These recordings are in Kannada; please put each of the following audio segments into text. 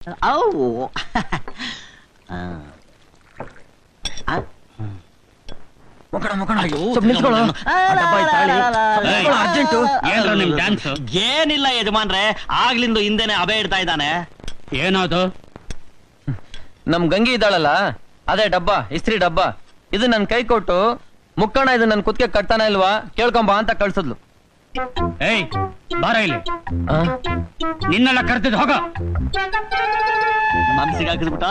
ಅವು ಏನಿಲ್ಲ ಯಜಮಾನ್ರೆ, ಆಗ್ಲಿಂದ ಹಿಂದೆನೆ ಅಬೆ ಇಡ್ತಾ ಇದ್ದಾನೆ. ಏನದು? ನಮ್ ಗಂಗಿ ಇದ್ದಾಳಲ್ಲ, ಅದೇ ಡಬ್ಬ, ಇಸ್ತ್ರಿ ಡಬ್ಬ. ಇದು ನನ್ ಕೈ ಕೊಟ್ಟು ಮುಕ್ಕಣ್ಣ ಇದು ನನ್ ಕುತ್ತಿಗೆ ಕಟ್ತಾನ ಇಲ್ವಾ ಕೇಳ್ಕೊಂಬ ಅಂತ ಕಳ್ಸದ್ಲು. ಏಯ್ ಬಾರ ಇಲ್ಲಿ, ನಿನ್ನೆಲ್ಲ ಕರ್ತಿದ್ ಹೋಗ. ಮನ್ಸಿಗೆ ಹಾಕಿದ್ಬಿಟ್ಟ.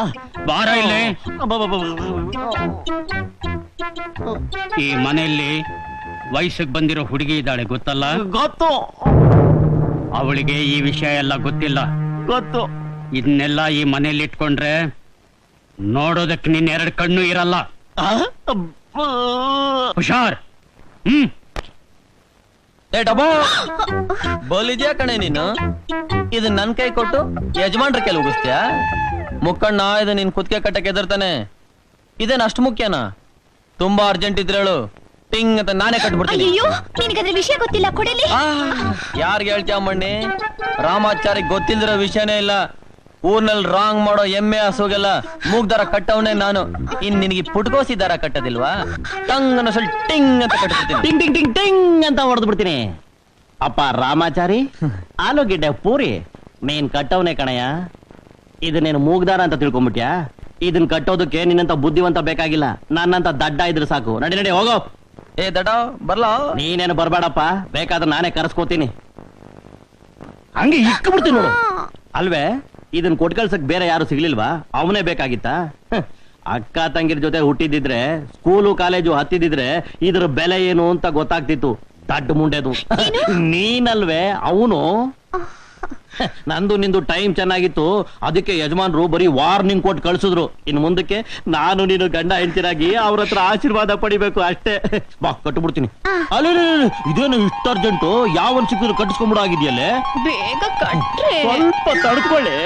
ಬಾರ ಇಲ್ಲಿ. ಈ ಮನೆಯಲ್ಲಿ ವಯಸ್ಸಿಗೆ ಬಂದಿರೋ ಹುಡುಗಿ ಇದ್ದಾಳೆ, ಗೊತ್ತಲ್ಲ? ಗೊತ್ತು ಅವಳಿಗೆ ಈ ವಿಷಯ ಎಲ್ಲ ಗೊತ್ತಿಲ್ಲ. ಗೊತ್ತು. ಇದನ್ನೆಲ್ಲ ಈ ಮನೆಯಲ್ಲಿ ಇಟ್ಕೊಂಡ್ರೆ ನೋಡೋದಕ್ಕೆ ನಿನ್ನ ಎರಡು ಕಣ್ಣು ಇರಲ್ಲ. ಹುಷಾರ್. ಏ ಡಬ್ಬ, ಬೋಲಿದ್ಯಾ ಕಣೆ ನೀನು. ಇದು ನನ್ ಕೈ ಕೊಟ್ಟು ಯಜಮಾನ್ರ ಕೆಲ ಉಗಿಸ್ತೀಯಾ? ಮುಕ್ಕಣ್ಣ ಇದು ನಿನ್ ಕುತ್ತಿಗೆ ಕಟ್ಟಕ್ಕೆ ಎದುರ್ತಾನೆ. ಇದೇನ್ ಅಷ್ಟು ಮುಖ್ಯನಾ? ತುಂಬಾ ಅರ್ಜೆಂಟ್ ಇದ್ರೆ ಹೇಳು, ಟಿಂಗ್ ಅಂತ ನಾನೇ ಕಟ್ಬಿಡ್ತೀನಿ. ಅಯ್ಯೋ, ನಿನಗದ್ರ ವಿಷಯ ಗೊತ್ತಿಲ್ಲ, ಕೊಡಲಿ. ಯಾರ್ಗೆ ಹೇಳ್ತೀಯ ಮಣ್ಣಿ? ರಾಮಾಚಾರಿಗೆ ಗೊತ್ತಿಲ್ದಿರೋ ವಿಷಯನೇ ಇಲ್ಲ. ಊರ್ನಲ್ಲಿ ರಾಂಗ್ ಮಾಡೋ ಎಮ್ಮೆ ಹಸುಗೆಲ್ಲ ಮೂಗ್ದಾರ ಕಟ್ಟವನೇ ನಾನು. ಇನ್ ನಿನಗೆ ಪುಟ್ಕೋಸಿ ದಾರ ಕಟ್ಟದಿಲ್ವಾ? ಟಂಗ್ ಅನ್ನೋ ಸ್ವಲ್ಪ ಟಿಂಗ್ ಅಂತ ಕಟ್ಬಿಡ್ತೀನಿ. ಟಿಂಗ್ ಟಿಂಗ್ ಟಿಂಗ್ ಟಿಂಗ್ ಅಂತ ಹೊಡೆದು ಬಿಡ್ತೀನಿ. ಅಪ್ಪ ರಾಮಾಚಾರಿ, ಆಲೂಗೆಡ್ಡೆ ಪೂರಿ ಮೇನ್ ಕಟ್ಟವನೇ ಕಣಯ್ಯ. ಇದು ನೀನು ಮೂಗ್ದಾರ ಅಂತ ತಿಳ್ಕೊಂಬಿಟ್ಯಾ? ಇದನ್ ಕಟ್ಟೋದಕ್ಕೆ ನಿನ್ನಂತ ಬುದ್ಧಿವಂತ ಬೇಕಾಗಿಲ್ಲ, ನನ್ನಂತ ದಡ್ಡ ಇದ್ರೆ ಸಾಕು. ನಡಿ ನಡಿ ಹೋಗೋ. ಏ ದಡ ಬರ್ಲಾ? ನೀನೇನು ಬರ್ಬೇಡಪ್ಪ, ಬೇಕಾದ್ರೆ ನಾನೇ ಕರೆಸ್ಕೋತೀನಿ. ಹಂಗೆ ಇಕ್ಬಿಡ್ತೀನಿ ನೋಡು. ಅಲ್ವೇ, ಇದನ್ ಕೊಟ್ ಕಳ್ಸಕ್ ಬೇರೆ ಯಾರು ಸಿಗ್ಲಿಲ್ವಾ? ಅವನೇ ಬೇಕಾಗಿತ್ತಾ? ಅಕ್ಕ ತಂಗಿರ ಜೊತೆ ಹುಟ್ಟಿದಿದ್ರೆ, ಸ್ಕೂಲು ಕಾಲೇಜು ಹತ್ತಿದಿದ್ರೆ ಇದ್ರ ಬೆಲೆ ಏನು ಅಂತ ಗೊತ್ತಾಗ್ತಿತ್ತು. ದಡ್ಡ ಮುಂಡೆದು ನೀನಲ್ವೇ ಅವನು. ನಂದು ನಿಂದು ಟೈಮ್ ಚೆನ್ನಾಗಿತ್ತು, ಅದಕ್ಕೆ ಯಜಮಾನ್ರು ಬರೀ ವಾರ್ನಿಂಗ್ ಕೊಟ್ಟು ಕಳ್ಸಿದ್ರು. ಇನ್ ಮುಂದಕ್ಕೆ ನಾನು ನೀನು ಗಂಡ ಹೆಂಡತಿರಾಗಿ ಅವ್ರ ಹತ್ರ ಆಶೀರ್ವಾದ ಪಡಿಬೇಕು ಅಷ್ಟೇ. ಬಾ ಕಟ್ಬಿಡ್ತೀನಿ. ಅಲ್ಲ ಇದೇನು ಇಷ್ಟ ಅರ್ಜೆಂಟು? ಯಾವನ್ ಸಿಕ್ಕಿದ್ರು ಕಟ್ಟಿಸ್ಕೊಂಡ್ಬಿಡೋ ಆಗಿದ್ಯಲ್ಲೇ. ಬೇಗ ಕಟ್ರೆ. ಸ್ವಲ್ಪ ತಡ್ಕೊಳ್ಳಿ.